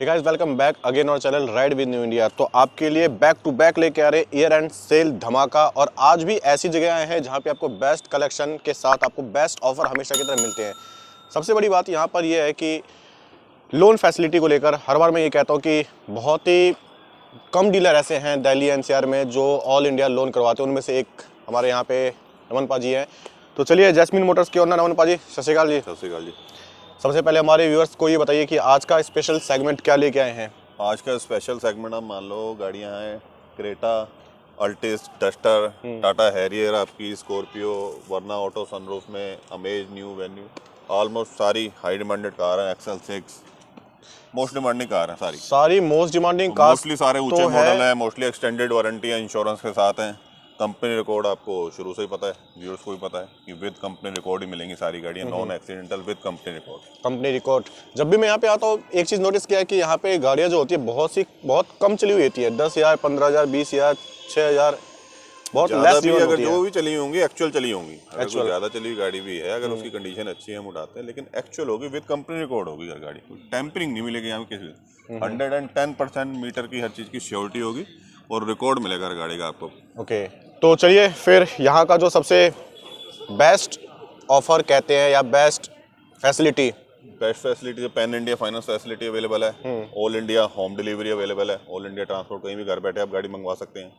Guys welcome back again और channel ride with new India. तो आपके लिए बैक टू बैक लेके आ रहे ईयर एंड सेल धमाका। और आज भी ऐसी जगह आए हैं जहां पे आपको बेस्ट कलेक्शन के साथ आपको बेस्ट ऑफर हमेशा की तरह मिलते हैं। सबसे बड़ी बात यहां पर यह है कि लोन फैसिलिटी को लेकर हर बार मैं ये कहता हूँ कि बहुत ही कम डीलर ऐसे हैं दिल्ली एनसीआर में जो ऑल इंडिया लोन करवाते हैं। उनमें से एक हमारे यहाँ पे रमन पाजी हैं। तो चलिए जैस्मिन मोटर्स के ओनर रमन पाजी, सत श्री अकाल जी। सत श्री अकाल जी। सबसे पहले हमारे व्यूअर्स को ये बताइए कि आज का स्पेशल सेगमेंट क्या लेके आए हैं। आज का स्पेशल सेगमेंट आप मान लो गाड़ियाँ हैं Creta, Altis, duster, Tata Harrier, आपकी स्कॉर्पियो, वरना ऑटो सनरूफ में अमेज, न्यू वेन्यू, ऑलमोस्ट सारी हाई डिमांडेड कार है। एक्सेल 6 मोस्ट डिमांडिंग कार है, सारी मोस्ट डिमांडिंग कार, मोस्टली सारे ऊंचे मॉडल है, मोस्टली एक्सटेंडेड वारंटी है, इंश्योरेंस के साथ हैं। कंपनी रिकॉर्ड आपको शुरू से ही पता है, व्यूअर्स को भी पता है कि विद कंपनी रिकॉर्ड ही मिलेंगी सारी गाड़ियाँ, non accidental with company record. Company record जब भी मैं यहाँ पे आता हूँ एक चीज़ नोटिस किया है कि यहाँ पे गाड़ियाँ जो होती है बहुत कम चली हुई होती है। 10,000, 15,000, 20,000, 6,000, बहुत लेस भी अगर जो भी चली होंगी एक्चुअल चली होंगी। अगर कोई ज़्यादा चली हुई गाड़ी भी है, अगर उसकी कंडीशन अच्छी है हम उठाते हैं, लेकिन एक्चुअल होगी विद कंपनी रिकॉर्ड होगी। गाड़ी टेम्परिंग नहीं मिलेगी यहाँ किसी 110% मीटर की हर चीज़ की श्योरिटी होगी और रिकॉर्ड मिलेगा गाड़ी का आपको। ओके, तो चलिए फिर यहाँ का जो सबसे बेस्ट ऑफर कहते हैं या best facility pan India finance facility available है, all India home delivery available है, ऑल इंडिया ट्रांसपोर्ट, कहीं भी घर बैठे आप गाड़ी मंगवा सकते हैं।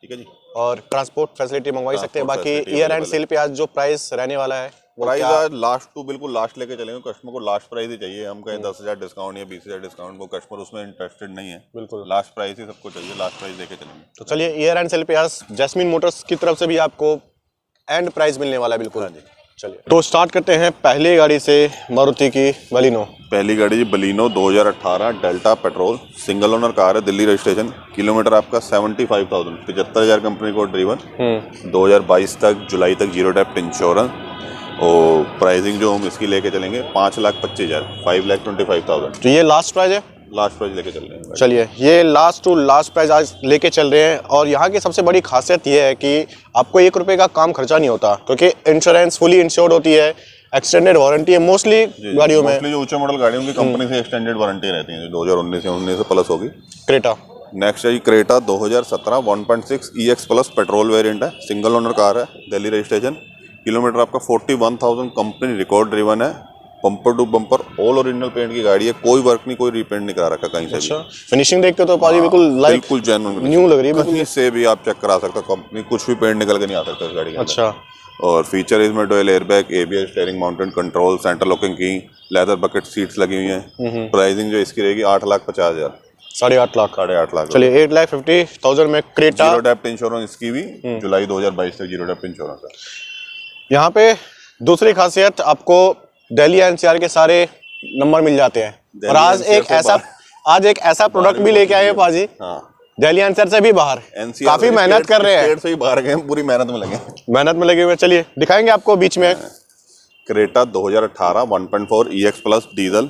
ठीक है जी, और ट्रांसपोर्ट फैसिलिटी मंगवा सकते हैं। बाकी ईयर एंड सेल पे आज जो प्राइस रहने वाला है, प्राइस आज लास्ट टू बिल्कुल लास्ट लेके चलेंगे। कस्टमर को लास्ट प्राइस ही चाहिए, हम कहें 10,000 डिस्काउंट या 20,000 डिस्काउंट, वो कस्टमर उसमें इंटरेस्टेड नहीं है। बिल्कुल लास्ट प्राइस ही सबको चाहिए, लास्ट प्राइस लेके चलेंगे। तो चलिए ईयर एंड सेल पे आज जैस्मिन मोटर्स की तरफ से भी आपको एंड प्राइस मिलने वाला है। बिल्कुल हाँ जी। चलिए तो स्टार्ट करते हैं पहली गाड़ी से, मारुति की बलिनो। पहली गाड़ी जी Baleno 2018 delta petrol, single owner car है, दिल्ली रजिस्ट्रेशन, किलोमीटर आपका 75,000, 75,000 कंपनी को ड्रीवन, 2022 तक जुलाई तक जीरो डेप्ट इंश्योरेंस। और प्राइसिंग जो हम इसकी लेके चलेंगे 5,25,000, 5,25,000। तो ये लास्ट प्राइस है, लास्ट प्राइस लेके चल रहे हैं। चलिए ये लास्ट टू लास्ट प्राइस आज लेके चल रहे हैं। और यहाँ की सबसे बड़ी खासियत ये है कि आपको 1 रुपये का काम खर्चा नहीं होता, क्योंकि इंश्योरेंस फुली इंश्योर्ड होती है, एक्सटेंडेड वारंटी है मोस्टली गाड़ियों में। जो ऊंचे मॉडल गाड़ियों की कंपनी से एक्सटेंडेड वारंटी रहती है, 2019 से 19 से प्लस होगी। क्रेटा नेक्स्ट है Creta 2017 1.6 EX plus petrol variant है, सिंगल ओनर कार है, दिल्ली रजिस्ट्रेशन, किलोमीटर आपका 41,000, कंपनी रिकॉर्ड ड्रिवन है, bumper to bumper all original paint की गाड़ी है, कोई वर्क नहीं, कोई रीपेंट नहीं करा रखा कहीं से। अच्छा, फिनिशिंग देखते तो पाजी बिल्कुल जेन्युइन न्यू लग रही है, कहीं से भी आप चेक करा सकते हो, कंपनी कुछ भी पेंट निकल के नहीं आ सकता इस गाड़ी का। अच्छा, और फीचर इसमें dual airbag, ABS, steering mounted control, centre locking की, लेदर बकेट सीट्स लगी हुई हैं। प्राइसिंग जो इसकी रहेगी 8,50,000, 8.5 लाख। 8.5 लाख। चलिए 8,50,000 में क्रेटा, जीरो डेप्ट इंश्योरेंस इसकी भी जुलाई 2022 तक जीरो डेप्ट इंश्योरेंस है। यहाँ पे दूसरी खासियत आपको दिल्ली एनसीआर के सारे नंबर मिल जाते हैं। और आज एक ऐसा प्रोडक्ट भी लेके आए हैं पाजी, दिल्ली एनसीआर से भी बाहर, काफी मेहनत कर रहे हैं, से ही बाहर गए, पूरी मेहनत में लगे हुए। चलिए दिखाएंगे आपको बीच में। Creta 2018 1.4 EX plus diesel,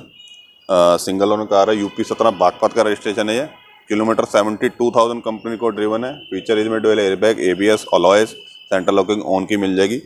single owner car है, यूपी 17 बागपत का रजिस्ट्रेशन है ये, किलोमीटर 72,000 कंपनी को ड्रिवन है, फीचर इसमें dual airbag, ABS, alloys, centre locking on की मिल जाएगी।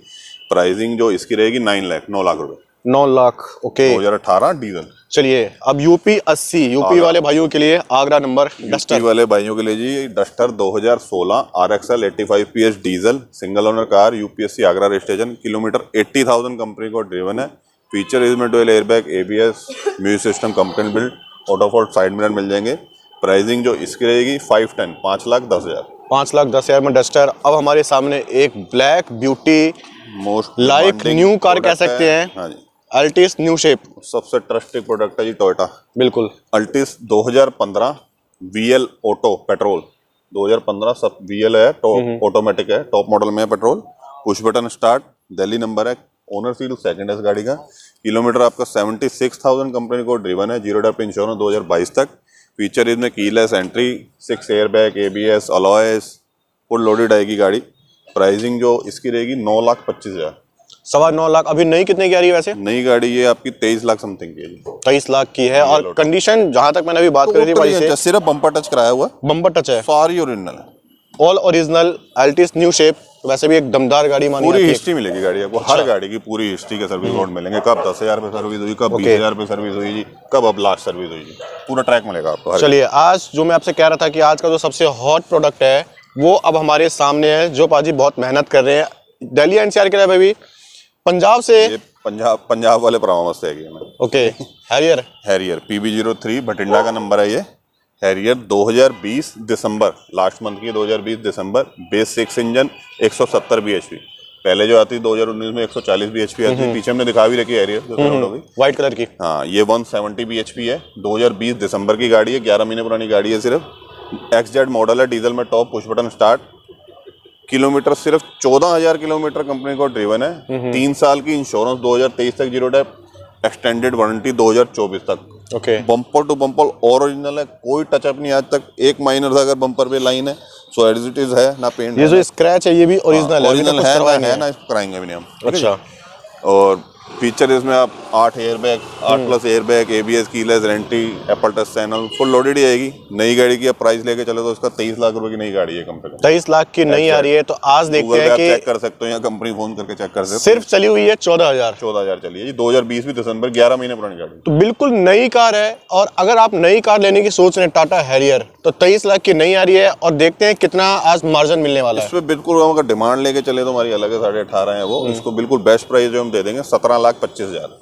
प्राइसिंग जो इसकी रहेगी 9 लाख रुपए। 9 लाख, ओके, 2018 डीजल। चलिए अब यूपी 80, यूपी वाले भाइयों के लिए आगरा नंबर, डस्टर वाले भाइयों के लिए जी Duster 2016 RXL 85 PS diesel, single owner car, UP80 Agra registration, kilometre 80,000 company को ड्रिवन है, फीचर इसमें dual airbag, ABS, music system company build, auto fold side mirror मिल जाएंगे। प्राइसिंग जो इसकी रहेगी 5,10,000, 5,10,000 में डस्टर। अब हमारे सामने एक black beauty, most like new car कह सकते हैं। हाँ जी, अल्टिस न्यू शेप, सबसे ट्रस्टेड प्रोडक्ट है जी टोयोटा। बिल्कुल, अल्टिस 2015 VL ऑटो पेट्रोल, 2015 सब VL है, ऑटोमेटिक है, टॉप मॉडल में है petrol, push button start, Delhi number है, ओनर सीट सेकंड है इस गाड़ी का, किलोमीटर आपका 76,000 कंपनी को ड्रिवन है, जीरो डेप्ट इंश्योरेंस 2022 तक, फीचर इसमें keyless entry, 6 airbag, ABS, alloys, full loaded आएगी गाड़ी। प्राइसिंग जो इसकी रहेगी 9,25,000, 9.25 लाख। अभी नई कितने की आ रही है वैसे? नई गाड़ी ये आपकी 23 लाख समथिंग की है, 23 लाख की है। और कंडीशन जहां तक मैंने अभी बात करी थी भाई से, सिर्फ बम्पर टच कराया हुआ, बम्पर टच है, सारी ओरिजिनल है, all original Altis new shape, वैसे भी एक दमदार गाड़ी मानी पूरी जाती है। हिस्ट्री मिलेगी गाड़ी आपको, हर गाड़ी की पूरी हिस्ट्री के सर्विस बोर्ड मिलेंगे, कब 10,000 पे सर्विस हुई, कब 20,000 पे सर्विस हुई जी, कब अब लास्ट सर्विस हुई जी, पूरा ट्रैक मिलेगा आपको हर। चलिए, आज जो मैं आपसे कह रहा था कि आज का जो सबसे हॉट प्रोडक्ट है वो अब हमारे सामने है, जो पाजी बहुत मेहनत कर रहे हैं दिल्ली एनसीआर के लिए भाई, पंजाब से। ये पंजाब वाले परामर्श से है okay, Harrier Harrier PB03 Bathinda का नंबर है ये। हैरियर 2020 दिसंबर, लास्ट मंथ की 2020 दिसंबर, बेस 6 इंजन, 170 bhp। पहले जो आती 2019 में 140 bhp आती, पीछे हमने दिखा भी रखी है हैरियर जो सराउंड हो गई व्हाइट कलर की। हाँ, ये 170 bhp है, 2020 दिसंबर की गाड़ी है, 11 महीने पुरानी गाड़ी है सिर्फ। XZ मॉडल है, डीजल में top, push button start. Kilometre सिर्फ 14,000 किलोमीटर कंपनी को ड्रिवन है। 3 साल की इंश्योरेंस 2023 तक, जीरो डेप, एक्सटेंडेड वारंटी 2024 तक। Okay, bumper to bumper original है, कोई टचअप नहीं आज तक, एक माइनर सा अगर बम्पर पे लाइन है, सो एज इट इज है, ना पेंट ये जो स्क्रैच है ये भी ओरिजिनल ओरिजिनल है, है ना, इसको कराएंगे भी नहीं हम। अच्छा, और फीचर इसमें आप 8 airbag, 8 plus airbag, ABS, keyless entry, Apple touch channel, full loaded ही आएगी। नई गाड़ी की आप प्राइस लेके चले तो इसका 23 लाख रुपए की नई गाड़ी है कम से कम। 23 लाख की नई आ रही है। तो आज देखते हैं आप कि चेक कर सकते हो या कंपनी फोन करके चेक कर सकते हो। सिर्फ चली हुई है 14,000। 14,000 चली है जी, 2020 में दिसंबर, 11 महीने पुरानी गाड़ी। तो बिल्कुल नई कार है। और अगर आप नई कार लेने की सोच रहे हैं टाटा हैरियर, तो 23 लाख की नई आ रही है। और देखते हैं कितना आज मार्जिन मिलने वाला है। इसमें बिल्कुल हम अगर डिमांड लेके चले तो हमारी अलग है, 18.5 है वो। इसको बिल्कुल बेस्ट प्राइस जो हम दे देंगे 17,25,000,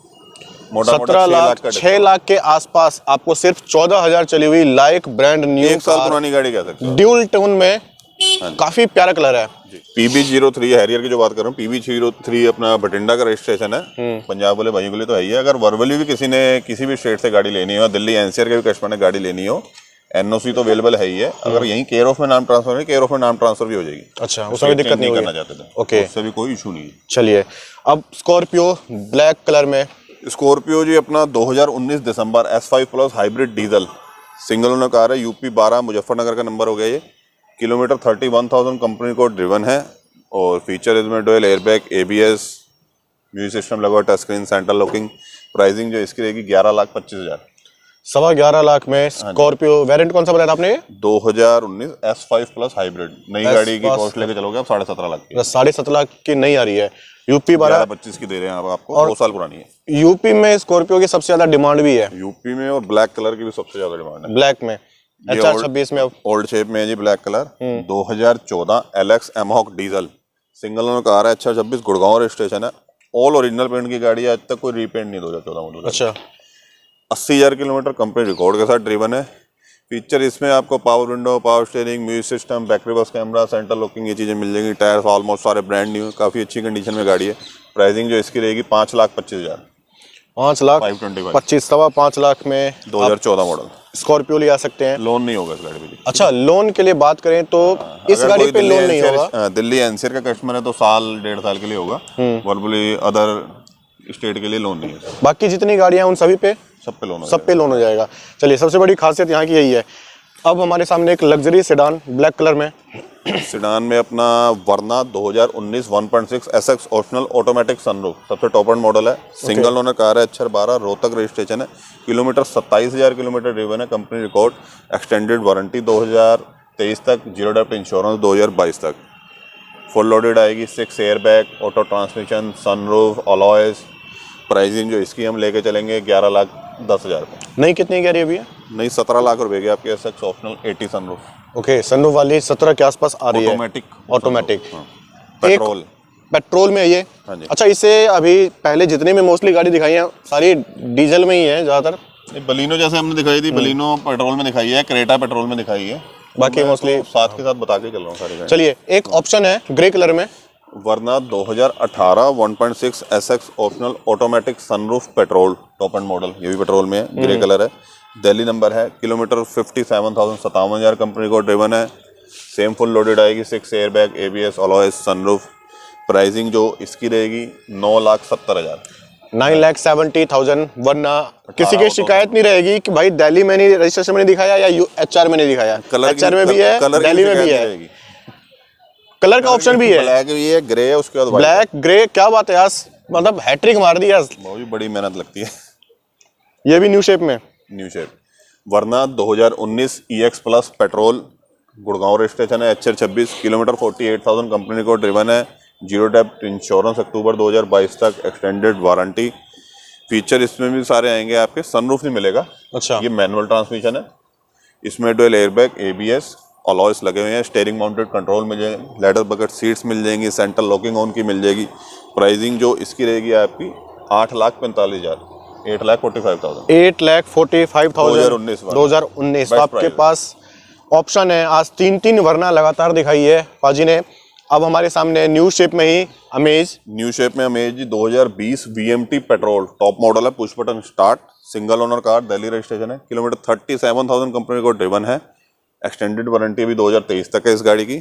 मोटा 17 लाख 6 लाख के आसपास आपको सिर्फ 14,000 चली हुई लाइक ब्रांड न्यू 1 साल पुरानी गाड़ी कह सकते हो। ड्यूल टोन में काफी प्यारा कलर है। PB03 हैरियर की जो बात कर रहा हूँ, PB03 अपना बठिंडा का रजिस्ट्रेशन है। पंजाब वाले भाइयों के लिए तो है ही है। अगर वर्बली भी किसी ने किसी भी स्टेट से गाड़ी लेनी हो, दिल्ली एनसीआर के भी कस्टमर ने गाड़ी लेनी हो, NOC तो अवेलेबल है ही है। अगर यहीं केयर ऑफ में नाम ट्रांसफर है, केयर ऑफ में नाम ट्रांसफर भी हो जाएगी। अच्छा, उसमें दिक्कत नहीं करना होगी। चाहते थे, ओके, उससे भी कोई इशू नहीं है। चलिए, अब स्कॉर्पियो ब्लैक कलर में। स्कॉर्पियो जी अपना 2019 दिसंबर S5 plus hybrid diesel, single owner car है, यूपी 12 मुजफ्फरनगर का नंबर हो गया ये। किलोमीटर 31,000 कंपनी को ड्रिवन है। और फीचर इसमें dual airbag, ABS, music system लगा हुआ, touch screen, centre locking. Pricing जो इसकी रहेगी 11,25,000। 11.25 लाख में स्कॉर्पियो। वेरिएंट कौन सा बताया था आपने? 2019 S5 प्लस हाइब्रिड। नई गाड़ी की कॉस्ट लेके चलोगे आप 17.5 लाख की। 17.5 लाख की नई आ रही है। यूपी 12-25 की दे रहे हैं आपको, 2 साल पुरानी है। यूपी में स्कॉर्पियो की सबसे ज्यादा डिमांड भी है। यूपी में, और ब्लैक कलर की भी सबसे ज्यादा डिमांड है। ब्लैक में HR26 में ओल्ड शेप में है जी, black colour. 2014 LX mHawk diesel, single owner car है, HR26 गुड़गांव रजिस्ट्रेशन है। ऑल ओरिजिनल पेंट की गाड़ी है, आज तक कोई रीपेंट नहीं 2014 मॉडल। अच्छा, 80,000 किलोमीटर कंपनी रिकॉर्ड के साथ ड्रिवन है। फीचर इसमें आपको power window, power steering, music system, back reverse camera, centre locking, ये चीज़ें मिल जाएंगी। टायर्स ऑलमोस्ट सारे ब्रांड न्यू, काफ़ी अच्छी कंडीशन में गाड़ी है। प्राइसिंग जो इसकी रहेगी 5,25,000। 5,25,000, 5 लाख में 2014 मॉडल स्कॉर्पियो ले आ सकते हैं। लोन नहीं होगा इस गाड़ी पे। अच्छा, लोन के लिए बात करें तो इस गाड़ी पे लोन नहीं होगा। दिल्ली एनसीआर का कस्टमर है तो साल 1.5 साल के लिए होगा। वर्बली अदर स्टेट के लिए लोन नहीं है। बाकी जितनी गाड़ियां उन सभी पे, सब पे लोन, सब पे लोन हो जाएगा। चलिए, सबसे बड़ी खासियत यहाँ की यही है। अब हमारे सामने एक लग्जरी सेडान ब्लैक कलर में। सेडान में अपना वरना 2019 1.6 SX ऑप्शनल ऑटोमेटिक सनरूफ, सबसे टॉप एंड मॉडल है। सिंगल ओनर कार है, HR12 रोहतक रजिस्ट्रेशन है। किलोमीटर 27,000 किलोमीटर ड्रिवन है, कंपनी रिकॉर्ड, एक्सटेंडेड वारंटी 2023 तक, जीरो डेप्ट इंश्योरेंस 2022 तक। फुल लोडेड आएगी, 6 airbag, auto transmission, sunroof, alloys. Pricing जो इसकी हम लेके चलेंगे 11,10,000 पे। नहीं, कितनी कह रही है भैया? नहीं, 17 लाख रुपए की आपके SX optional 80 sunroof. Okay, sunroof वाली 17 के आसपास आ रही है। ऑटोमेटिक पेट्रोल, पेट्रोल में ये। हाँ जी। अच्छा, इसे अभी पहले जितने में मोस्टली गाड़ी दिखाई है सारी डीजल में ही है ज्यादातर। बलिनो जैसे हमने दिखाई थी, बलिनो पेट्रोल में दिखाई है, क्रेटा पेट्रोल में दिखाई है, बाकी मोस्टली साथ के साथ बता के चल रहा हूँ सारी गाड़ी। चलिए, एक ऑप्शन है ग्रे कलर में, वरना 2018 1.6 SX optional automatic sunroof petrol, top and model, ये भी पेट्रोल में है, ग्रे कलर है, दिल्ली नंबर है। किलोमीटर 57,000 कंपनी को ड्रिवन है। सेम फुल लोडेड आएगी, 6 airbag, ABS, alloys, sunroof. Pricing जो इसकी रहेगी 9,70,000। 9,70,000। वरना किसी की शिकायत नहीं रहेगी कि भाई दिल्ली में नहीं रजिस्ट्रेशन में नहीं दिखाया या HR में नहीं दिखाया। HR में भी है, दिल्ली में भी है, कलर का ऑप्शन भी है, ब्लैक भी है, ग्रे है, उसके बाद ब्लैक ग्रे। क्या बात है यार, मतलब हैट्रिक मार दिया। बहुत ही बड़ी मेहनत लगती है। ये भी न्यू शेप में, न्यू शेप। वरना 2019 EX plus petrol, Gurgaon registration है, HR26, किलोमीटर 48,000 कंपनी को ड्रिवन है, जीरो डेप्ट इंश्योरेंस, अक्टूबर 2022 तक, एक्सटेंडेड वारंटी। फीचर इसमें भी सारे आएंगे आपके। सनरूफ नहीं मिलेगा। अच्छा, ये मैनुअल ट्रांसमिशन है, इसमें डुअल एयरबैग, ABS, अलॉयस लगे हुए हैं, स्टीयरिंग माउंटेड कंट्रोल मिल जाएंगे, लेदर बकेट सीट्स मिल जाएंगी, सेंट्रल लॉकिंग ऑन की मिल जाएगी। प्राइसिंग जो इसकी रहेगी आपकी 8,45,000, 8,45,000, 8,45,000 2019। तो आपके पास ऑप्शन है। आज 3 वरना लगातार दिखाई है पाजी ने। अब हमारे सामने न्यू शेप में ही अमेज, न्यू शेप में Amaze 2020 VMT petrol top model है, push button start, single owner car, Delhi registration है, किलोमीटर 37,000 कंपनी को ड्रिवन है, एक्सटेंडेड वारंटी भी 2023 तक है इस गाड़ी की।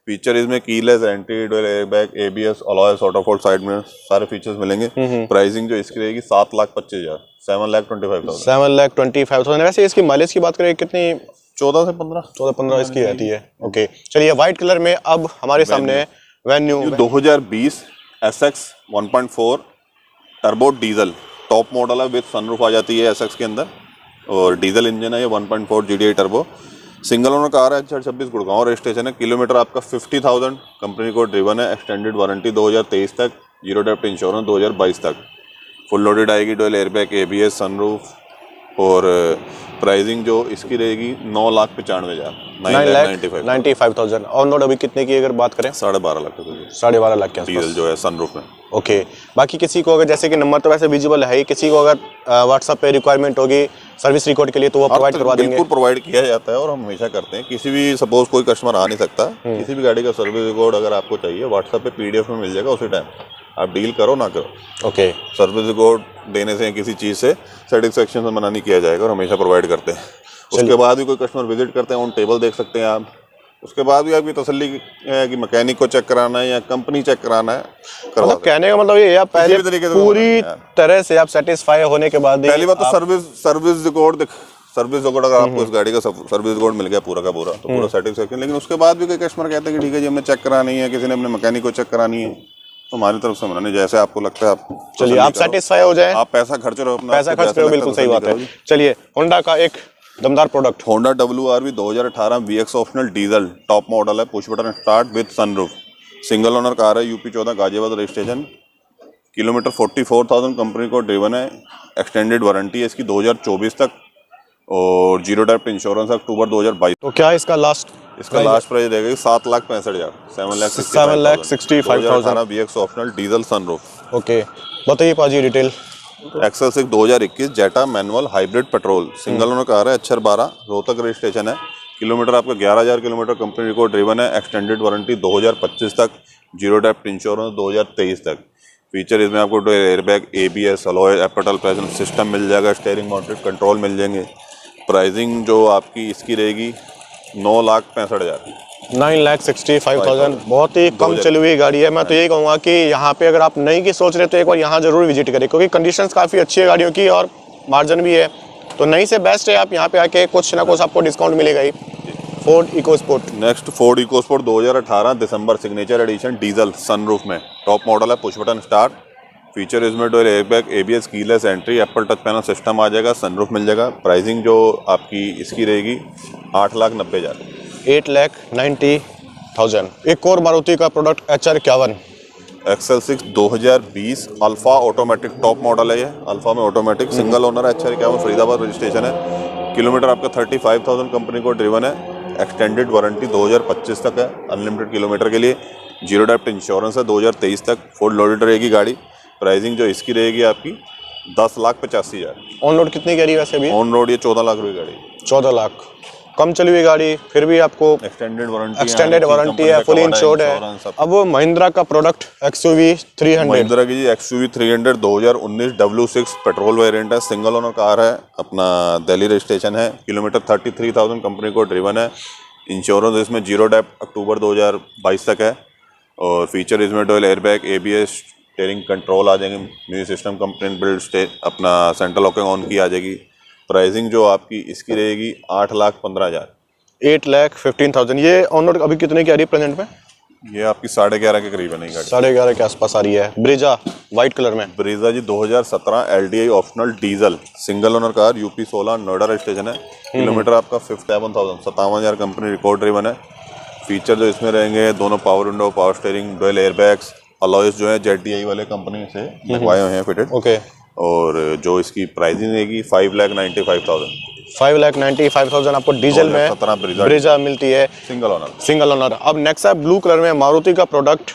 फीचर इसमें keyless entry, dual airbag, ABS, alloys, auto fold side में सारे फीचर्स मिलेंगे। प्राइसिंग जो इसकी रहेगी 7,25,000, 7,25,000, 7,25,000। वैसे इसकी माइलेज की बात करें कितनी? 14 से 15, 14-15 इसकी रहती है। ओके, चलिए व्हाइट कलर में अब हमारे सामने venue 2020 SX 1.4 turbo diesel top model है, विद सनरूफ आ जाती है SX के अंदर, और डीजल इंजन है ये 1.4 GDI turbo, single owner car है, HR26 गुड़गांव रजिस्ट्रेशन है, किलोमीटर आपका 50,000 कंपनी को ड्रिवन है, एक्सटेंडेड वारंटी 2023 तक, जीरो डेप्ट इंश्योरेंस 2022 तक, फुल लोडेड आएगी, डुअल एयरबैग, ABS, सनरूफ। और प्राइसिंग जो इसकी रहेगी 9,95,000, 9,95,000। ऑन रोड अभी कितने की अगर बात करें? 12.5 लाख रुपये, 12.5 लाख के आसपास डीजल जो है सनरूफ में। ओके, बाकी किसी को अगर जैसे कि नंबर तो वैसे विजिबल है ही, किसी को अगर व्हाट्सएप पे रिक्वायरमेंट होगी सर्विस रिकॉर्ड के लिए तो वो प्रोवाइड करवा देंगे? बिल्कुल प्रोवाइड किया जाता है, और हम हमेशा करते हैं। किसी भी सपोज कोई कस्टमर आ नहीं सकता, किसी भी गाड़ी का सर्विस रिकॉर्ड अगर आपको चाहिए, व्हाट्सएप पे PDF में मिल जाएगा, उसी टाइम आप डील करो ना करो। ओके, सर्विस रिकॉर्ड देने से किसी चीज़ से सेटिस्फेक्शन से मना नहीं किया जाएगा, और हमेशा प्रोवाइड करते हैं। उसके बाद भी कोई कस्टमर विजिट करते हैं, ऑन टेबल देख सकते हैं आप। उसके बाद भी आपकी तसल्ली है कि मैकेनिक को चेक कराना है या कंपनी चेक कराना है, मतलब कहने का मतलब ये है, आप पहले पूरी तरह से आप सेटिस्फाई होने के बाद पहली बात तो सर्विस रिकॉर्ड अगर आपको इस गाड़ी का सर्विस रिकॉर्ड मिल गया पूरा का पूरा, तो पूरा सेटिस्फेक्शन। लेकिन उसके बाद भी कोई कस्टमर कहते हैं कि ठीक है जी हमें चेक करानी है, किसी ने अपने मैकेनिक को चेक करानी है, तो हमारी तरफ से मना, जैसे आपको लगता है आप चलिए आप सेटिस्फाई हो जाए, आप पैसा खर्च रहे हो अपना, पैसा खर्च करो, बिल्कुल सही बात है। चलिए होंडा का एक दमदार product, Honda WRV 2018 VX optional diesel top model है, push button start with sunroof, single owner car है, UP 14 Ghaziabad registration, kilometre 44,000 company को ड्रिवन है, एक्सटेंडेड वारंटी है इसकी 2024 तक, और जीरो डेप्ट इंश्योरेंस है, अक्टूबर 2022। तो क्या इसका लास्ट प्राइस रहेगा 7,65,000, 7,65,000 VX ऑप्शनल डीजल सनरूफ। ओके, बताइए पाजी detail. XL6 2021 Zeta manual hybrid petrol, single owner car है, HR12 रोहतक रजिस्ट्रेशन है, किलोमीटर आपका 11,000 किलोमीटर कंपनी को ड्रिवन है, एक्सटेंडेड वारंटी 2025 तक, जीरो डेप्ट इंश्योरेंस 2023 तक। फीचर इसमें आपको डुअल एयरबैग, ABS, अलॉय, एपटल प्रेजेंट सिस्टम मिल जाएगा, स्टीयरिंग माउंटेड कंट्रोल मिल जाएंगे। प्राइसिंग जो आपकी इसकी रहेगी 9,65,000, 9,65,000। बहुत ही कम चली हुई गाड़ी है। मैं तो यही कहूँगा कि यहाँ पे अगर आप नई की सोच रहे तो एक बार यहाँ जरूर विजिट करें, क्योंकि कंडीशंस काफ़ी अच्छी है गाड़ियों की और मार्जिन भी है, तो नई से बेस्ट है। आप यहाँ पे आके कुछ ना कुछ आपको डिस्काउंट मिलेगा ही। Ford EcoSport, next Ford EcoSport 2018 दिसंबर सिग्नेचर एडिशन डीजल सनरूफ में, टॉप मॉडल है, पुश बटन स्टार्ट। फीचर इसमें dual airbag, ABS, keyless entry, Apple touch panel system आ जाएगा, सनरूफ मिल जाएगा। प्राइसिंग जो आपकी इसकी रहेगी 8,90,000, 8,90,000। एक और मारुति का product HR51 XL6 2020 alpha automatic top model है, ये अल्फा में ऑटोमेटिक, सिंगल ओनर है, HR51 फरीदाबाद रजिस्ट्रेशन है, किलोमीटर आपका 35,000 कंपनी को ड्रिवन है, एक्सटेंडेड वारंटी 2025 तक है, अनलिमिटेड किलोमीटर के लिए, जीरो डेप्ट इंश्योरेंस है 2023 तक, फुल लोडेड रहेगी गाड़ी। प्राइसिंग जो इसकी रहेगी आपकी 10,85,000। ऑन रोड कितनी कह रही है वैसे अभी? ऑन रोड ये 14 लाख रुपये गाड़ी, 14 लाख। कम चली हुई गाड़ी, फिर भी आपको एक्सटेंडेड वारंटी है, फुल इंश्योर्ड है। अब महिंद्रा का प्रोडक्ट XUV 300, महिंद्रा की जी XUV 300 2019 W6 पेट्रोल वेरिएंट है, सिंगल ओनर कार है, अपना दिल्ली रजिस्ट्रेशन है, किलोमीटर 33,000 कंपनी को ड्रिवन है, इंश्योरेंस इसमें जीरो डेप्ट अक्टूबर 2022 तक है, और फीचर इसमें dual airbag, ABS, steering control आ जाएंगे, म्यूजिक सिस्टम कंपनी बिल्ड, अपना सेंट्रल लॉकिंग ऑन की आ जाएगी। प्राइसिंग जो आपकी इसकी रहेगी 8,15,000, 8,15,000। ये ऑन रोड अभी कितने की आ रही है प्रेजेंट में? ये आपकी 11.5 के करीब है नई गाड़ी। 11.5 के आसपास आ रही है। ब्रेजा व्हाइट कलर में। ब्रेजा जी 2017 LDI optional diesel single owner car, UP 16, Noida registration है। किलोमीटर आपका 57,000 कंपनी रिकॉर्ड ड्रिवन है। फीचर जो इसमें रहेंगे, दोनों power window, power steering, dual airbags, alloys जो है ZDI वाले कंपनी से लगवाए हुए हैं फिटेड। ओके। और जो इसकी प्राइसिंग रहेगी 5,95,000। 5,95,000 आपको डीजल में 2017 ब्रेजा मिलती है, सिंगल ओनर। अब नेक्स्ट है ब्लू कलर में मारुति का product,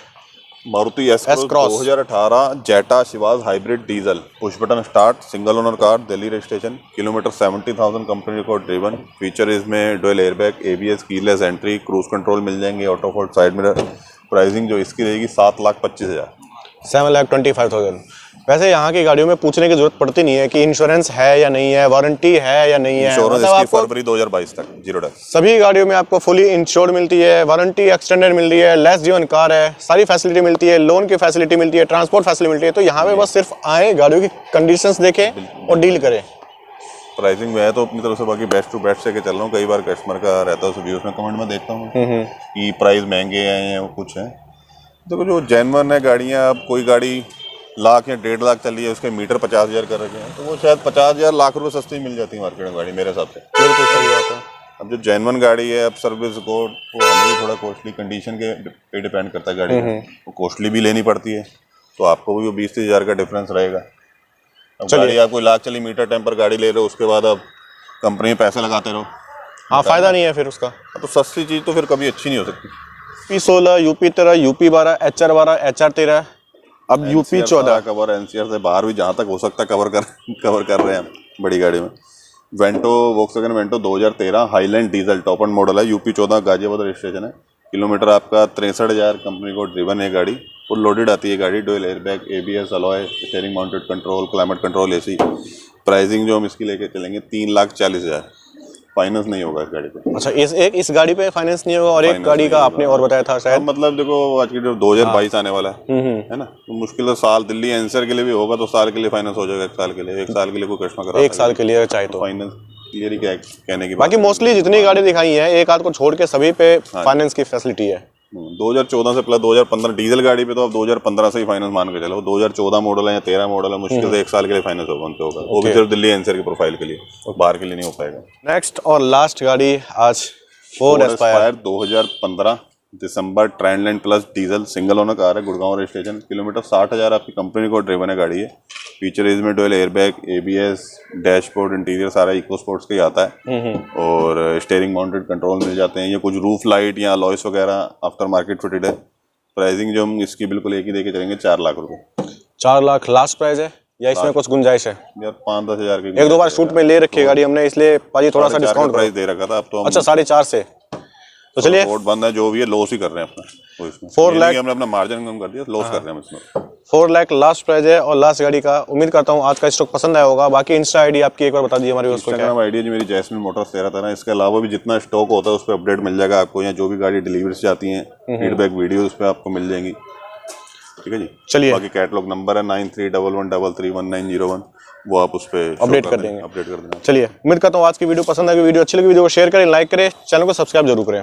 Maruti S cross 2018 Zeta शिवाज hybrid diesel, push button start, single owner car, Delhi registration. Kilometre 70,000 company record driven. Feature इसमें dual airbag, ABS, keyless entry, cruise control मिल जाएंगे, auto fold side mirror. Pricing जो इसकी रहेगी 7,25,000। 7,25,000। वैसे यहाँ की गाड़ियों में पूछने की जरूरत पड़ती नहीं है कि इंश्योरेंस है या नहीं है, वारंटी है या नहीं है। इंश्योरेंस मतलब इसकी फरवरी 2022 तक 0 टैक्स। सभी गाड़ियों में आपको फुली इंश्योर्ड मिलती है, वारंटी एक्सटेंडेड मिल रही है, लेस ड्रिवन कार है, सारी फैसिलिटी मिलती है, लोन की फैसिलिटी मिलती है, ट्रांसपोर्ट फैसिलिटी मिलती है। तो यहाँ पे बस सिर्फ आए, गाड़ियों की कंडीशंस देखें और डील करें। प्राइसिंग में है तो अपनी तरफ से बाकी बेस्ट टू बेस्ट से के चल रहा हूँ। कई बार कस्टमर का रहता है, व्यूज में कमेंट में देखता हूँ कि प्राइस महंगे हैं या कुछ है। देखो जो जेन्युइन है गाड़ियाँ, अब कोई गाड़ी लाख या 1.5 लाख चल रही है, उसके मीटर 50,000 कर रखे हैं, तो वो शायद 50,000 लाख रुपए सस्ती मिल जाती है मार्केट में गाड़ी मेरे हिसाब से। बिल्कुल सही बात है। अब जो जेन्युइन गाड़ी है, अब सर्विस को वो हमें भी थोड़ा कॉस्टली कंडीशन के पे डिपेंड करता है गाड़ी का, वो कॉस्टली भी लेनी पड़ती है, तो आपको भी वो 20-30 हज़ार का डिफरेंस रहेगा। अब गाड़ी आप कोई लाख चली मीटर टेम्पर गाड़ी ले रहे हो, उसके बाद अब कंपनी में पैसे लगाते रहो, हाँ फायदा नहीं है फिर उसका। तो सस्ती चीज़ तो फिर कभी अच्छी नहीं हो सकती। P16, UP13, UP12, HR12, HR13, अब UP14 कवर, NCR से बाहर भी जहाँ तक हो सकता है कवर कर रहे हैं बड़ी गाड़ी में। Vento, Volkswagen Vento 2013 highland diesel top and model है, UP14 गाजियाबाद रजिस्ट्रेशन है। किलोमीटर आपका 63,000 कंपनी को ड्रिवन है गाड़ी। फुल लोडेड आती है गाड़ी, dual airbag, ABS, alloy, steering mounted control, climate control, AC। Pricing जो हम इसकी लेके चलेंगे 3,40,000। फाइनेंस नहीं होगा इस गाड़ी पे। अच्छा, इस गाड़ी पे फाइनेंस नहीं होगा। और एक गाड़ी का आपने और बताया था शायद, मतलब देखो आज की जो 2022 आने वाला है ना, तो मुश्किल है साल दिल्ली एनसीआर के लिए भी होगा, तो साल के लिए फाइनेंस हो जाएगा। 1 साल के लिए, 1 साल के लिए कोई कस्टमर करा 1 साल के लिए चाहे तो फाइनेंस क्लियर ही क्या कहने की। बाकी मोस्टली जितनी गाड़ी दिखाई है, एक आध को छोड़ के सभी पे फाइनेंस की फैसिलिटी है। 2014 से प्लस 2015 डीजल गाड़ी पे तो अब 2015 से ही फाइनेंस मान के चलो। 2014 मॉडल है या 13 मॉडल है, मुश्किल से 1 साल के लिए फाइनेंस होगा उनसे होगा। वो भी सिर्फ दिल्ली एनसीआर की प्रोफाइल के लिए, बाहर के लिए नहीं हो पाएगा। नेक्स्ट और लास्ट गाड़ी आज फोर्ड एस्पायर 2015 दिसंबर Trendline plus diesel single owner car है, गुड़गांव रजिस्ट्रेशन। किलोमीटर 60,000 आपकी कंपनी को ड्रिवन है गाड़ी है। फीचर इसमें dual airbag, ABS, dashboard, interior सारा इको स्पोर्ट्स का ही आता है। और स्टीयरिंग माउंटेड कंट्रोल मिल जाते हैं। ये कुछ रूफ लाइट या अलॉयस वगैरह आफ्टर मार्केट फिटेड है। प्राइसिंग जो हम इसकी बिल्कुल एक ही देके चलेंगे 4 लाख रुपए। 4 लाख लास्ट प्राइस है या इसमें कुछ गुंजाइश है? यार 5-10 हज़ार की 1-2 बार शूट में ले रखी है गाड़ी हमने, इसलिए पाजी थोड़ा सा डिस्काउंट प्राइस दे रखा था। अब तो अच्छा 4.5 से, तो चलिए रोड बंद है, जो भी है लॉस ही कर रहे हैं अपना। 4 लाख हमने अपना मार्जिन कम कर दिया, लॉस कर रहे हैं इसमें। 4 लाख लास्ट प्राइस है और लास्ट गाड़ी का। उम्मीद करता हूँ आज का स्टॉक पसंद आया होगा। बाकी इंस्टा आईडी आपकी एक बार बता दीजिए हमारे उसको। इंस्टाग्राम आईडी जी मेरी जैस्मिन मोटर्स 13 इसके अलावा भी जितना स्टॉक होता है उस पर अपडेट मिल जाएगा आपको, या जो भी गाड़ी डिलीवरी से जाती हैं फीडबैक वीडियो उस पर आपको मिल जाएंगी। ठीक है जी, चलिए। बाकी कैटलॉग नंबर है 9311331901, वो आप उस पर अपडेट कर देंगे। चलिए, उम्मीद करता हूँ आज की वीडियो पसंद आएगी। वीडियो अच्छी लगी वीडियो को शेयर करें, लाइक करें, चैनल को सब्सक्राइब जरूर करें।